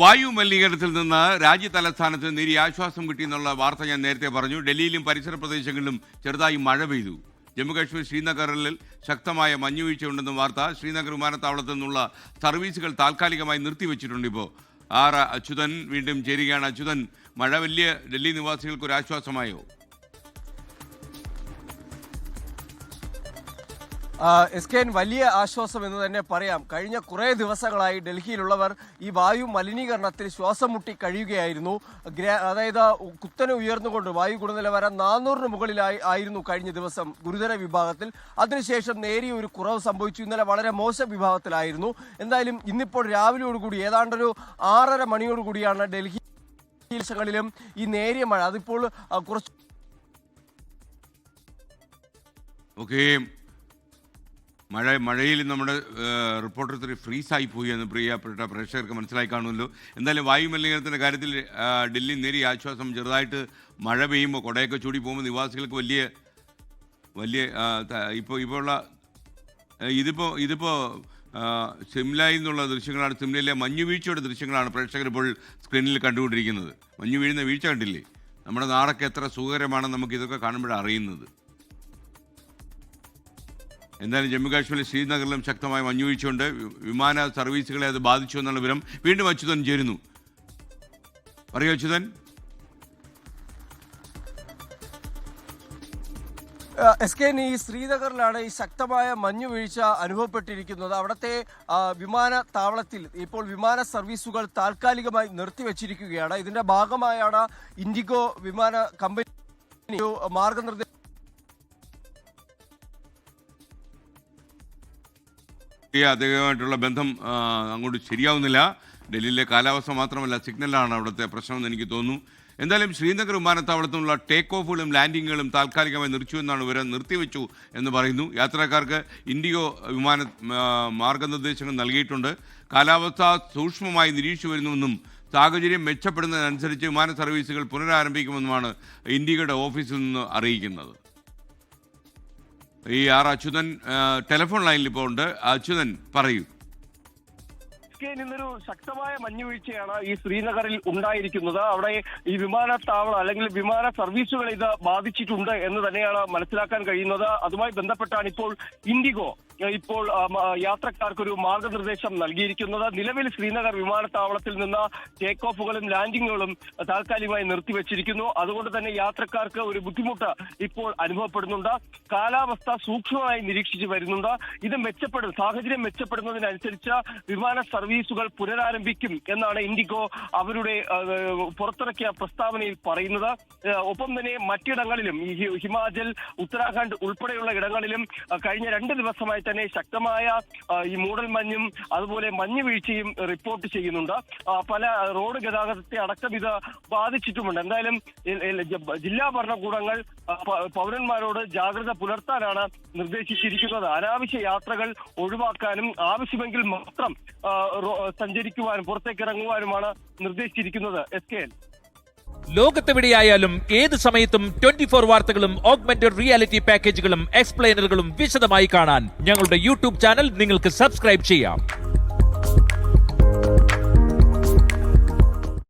വായു മലിനീകരണത്തിൽ നിന്ന് രാജ്യതലസ്ഥാനത്ത് നേരിയ ആശ്വാസം കിട്ടിയെന്നുള്ള വാർത്ത ഞാൻ നേരത്തെ പറഞ്ഞു. ഡൽഹിയിലും പരിസര പ്രദേശങ്ങളിലും ചെറുതായി മഴ പെയ്തു. ജമ്മുകാശ്മീർ ശ്രീനഗറിൽ ശക്തമായ മഞ്ഞുവീഴ്ചയുണ്ടെന്ന വാർത്ത. ശ്രീനഗർ വിമാനത്താവളത്തിൽ നിന്നുള്ള സർവീസുകൾ താൽക്കാലികമായി നിർത്തിവെച്ചിട്ടുണ്ട്. ഇപ്പോൾ അച്യുതൻ വീണ്ടും ചേരുകയാണ്. അച്യുതൻ, മഴ വലിയ ഡൽഹി നിവാസികൾക്ക് ഒരു ആശ്വാസമായോ? എസ്കെൻ, വലിയ ആശ്വാസം എന്ന് തന്നെ പറയാം. കഴിഞ്ഞ കുറേ ദിവസങ്ങളായി ഡൽഹിയിലുള്ളവർ ഈ വായു മലിനീകരണത്തിൽ ശ്വാസം മുട്ടി കഴിയുകയായിരുന്നു. അതായത് കുത്തനെ ഉയർന്നുകൊണ്ട് വായു ഗുണനിലവാരം 400 മുകളിലായി ആയിരുന്നു കഴിഞ്ഞ ദിവസം ഗുരുതര വിഭാഗത്തിൽ. അതിനുശേഷം നേരിയ ഒരു കുറവ് സംഭവിച്ചു. ഇന്നലെ വളരെ മോശം വിഭാഗത്തിലായിരുന്നു. എന്തായാലും ഇന്നിപ്പോൾ രാവിലെയോടുകൂടി ഏതാണ്ടൊരു 6:30 മണിയോടുകൂടിയാണ് ഡൽഹി ങ്ങളിലും ഈ നേരിയ മഴ. അതിപ്പോൾ കുറച്ച് മഴയിൽ നമ്മുടെ റിപ്പോർട്ടർ ഇത്തിരി ഫ്രീസായി പോയി എന്ന് പ്രിയപ്പെട്ട പ്രേക്ഷകർക്ക് മനസ്സിലായി കാണുമല്ലോ. എന്തായാലും വായു മലിനീകരണത്തിൻ്റെ കാര്യത്തിൽ ഡൽഹി നേരിയ ആശ്വാസം. ചെറുതായിട്ട് മഴ പെയ്യുമ്പോൾ കുടയൊക്കെ ചൂടി പോകുമ്പോൾ നിവാസികൾക്ക് വലിയ ഇതിപ്പോൾ സിംലയിൽ നിന്നുള്ള ദൃശ്യങ്ങളാണ്. സിംലയിലെ മഞ്ഞുവീഴ്ചയുടെ ദൃശ്യങ്ങളാണ് പ്രേക്ഷകർ ഇപ്പോൾ സ്ക്രീനിൽ കണ്ടുകൊണ്ടിരിക്കുന്നത്. മഞ്ഞു വീഴുന്ന വീഴ്ച കണ്ടില്ലേ? നമ്മുടെ നാടൊക്കെ എത്ര സുഖകരമാണെന്ന് നമുക്ക് ഇതൊക്കെ കാണുമ്പോഴാണ് അറിയുന്നത്. എന്തായാലും ജമ്മുകാശ്മീരിൽ ശ്രീനഗറിലും ശക്തമായ മഞ്ഞുവീഴ്ചയുണ്ട്. വിമാന സർവീസുകളെ അത് ബാധിച്ചു എന്നുള്ള വിവരം. വീണ്ടും അച്യുതൻ ചേരുന്നു. പറയൂ അച്യുതൻ. എസ്കെൻ, ഈ ശ്രീനഗറിലാണ് ഈ ശക്തമായ മഞ്ഞുവീഴ്ച അനുഭവപ്പെട്ടിരിക്കുന്നത്. അവിടുത്തെ വിമാനത്താവളത്തിൽ ഇപ്പോൾ വിമാന സർവീസുകൾ താൽക്കാലികമായി നിർത്തിവെച്ചിരിക്കുകയാണ്. ഇതിന്റെ ഭാഗമായാണ് ഇൻഡിഗോ വിമാന കമ്പനി മാർഗനിർദ്ദേശം അദ്ദേഹമായിട്ടുള്ള ബന്ധം അങ്ങോട്ട് ശരിയാവുന്നില്ല. ഡൽഹിയിലെ കാലാവസ്ഥ മാത്രമല്ല, സിഗ്നലാണ് അവിടുത്തെ പ്രശ്നമെന്ന് എനിക്ക് തോന്നുന്നു. എന്തായാലും ശ്രീനഗർ വിമാനത്താവളത്തിൽ നിന്നുള്ള ടേക്ക് ഓഫുകളും ലാൻഡിങ്ങുകളും താൽക്കാലികമായി നിർത്തിവെച്ചു എന്ന് പറയുന്നു. യാത്രക്കാർക്ക് ഇൻഡിഗോ വിമാന മാർഗനിർദ്ദേശങ്ങൾ നൽകിയിട്ടുണ്ട്. കാലാവസ്ഥ സൂക്ഷ്മമായി നിരീക്ഷിച്ചു വരുന്നുവെന്നും സാഹചര്യം മെച്ചപ്പെടുന്നതിനനുസരിച്ച് വിമാന സർവീസുകൾ പുനരാരംഭിക്കുമെന്നുമാണ് ഇൻഡിഗോയുടെ ഓഫീസിൽ നിന്ന് അറിയിക്കുന്നത്. ഈ അച്യുതൻ ടെലിഫോൺ ലൈനിൽ ഇപ്പോൾ ഉണ്ട്. അച്യുതൻ, പറയൂ. ഇന്നൊരു ശക്തമായ മഞ്ഞുവീഴ്ചയാണ് ഈ ശ്രീനഗറിൽ ഉണ്ടായിരിക്കുന്നത്. അവിടെ ഈ വിമാനത്താവളം അല്ലെങ്കിൽ വിമാന സർവീസുകൾ ഇത് ബാധിച്ചിട്ടുണ്ട് എന്ന് തന്നെയാണ് മനസ്സിലാക്കാൻ കഴിയുന്നത്. അതുമായി ബന്ധപ്പെട്ടാണ് ഇപ്പോൾ ഇൻഡിഗോ ഇപ്പോൾ യാത്രക്കാർക്കൊരു മാർഗനിർദ്ദേശം നൽകിയിരിക്കുന്നത്. നിലവിൽ ശ്രീനഗർ വിമാനത്താവളത്തിൽ നിന്ന് ടേക്ക് ഓഫുകളും ലാൻഡിങ്ങുകളും താൽക്കാലികമായി നിർത്തിവെച്ചിരിക്കുന്നു. അതുകൊണ്ട് തന്നെ യാത്രക്കാർക്ക് ഒരു ബുദ്ധിമുട്ട് ഇപ്പോൾ അനുഭവപ്പെടുന്നുണ്ട്. കാലാവസ്ഥ സൂക്ഷ്മമായി നിരീക്ഷിച്ചു വരുന്നുണ്ട്. ഇത് സാഹചര്യം മെച്ചപ്പെടുന്നതിനനുസരിച്ച് വിമാന സർവീസുകൾ പുനരാരംഭിക്കും എന്നാണ് ഇൻഡിഗോ അവരുടെ പുറത്തിറക്കിയ പ്രസ്താവനയിൽ പറയുന്നത്. ഒപ്പം തന്നെ മറ്റിടങ്ങളിലും ഈ ഹിമാചൽ, ഉത്തരാഖണ്ഡ് ഉൾപ്പെടെയുള്ള ഇടങ്ങളിലും കഴിഞ്ഞ 2 ദിവസമായി തന്നെ ശക്തമായ ഈ മൂടൽമഞ്ഞും അതുപോലെ മഞ്ഞുവീഴ്ചയും റിപ്പോർട്ട് ചെയ്യുന്നുണ്ട്. പല റോഡ് ഗതാഗതത്തെ അടക്കം ഇത് ബാധിച്ചിട്ടുമുണ്ട്. എന്തായാലും ജില്ലാ ഭരണകൂടങ്ങൾ പൗരന്മാരോട് ജാഗ്രത പുലർത്താനാണ് നിർദ്ദേശിച്ചിരിക്കുന്നത്. അനാവശ്യ യാത്രകൾ ഒഴിവാക്കാനും ആവശ്യമെങ്കിൽ മാത്രം സഞ്ചരിക്കുവാനും പുറത്തേക്ക് ഇറങ്ങുവാനുമാണ് നിർദ്ദേശിച്ചിരിക്കുന്നത്. SKN. ലോകത്തെവിടെയായാലും ഏത് സമയത്തും 24 വാർത്തകളും ഓഗ്മെന്റഡ് റിയാലിറ്റി പാക്കേജുകളും എക്സ്പ്ലെയിനറുകളും വിശദമായി കാണാൻ ഞങ്ങളുടെ യൂട്യൂബ് ചാനൽ നിങ്ങൾക്ക് സബ്സ്ക്രൈബ് ചെയ്യാം.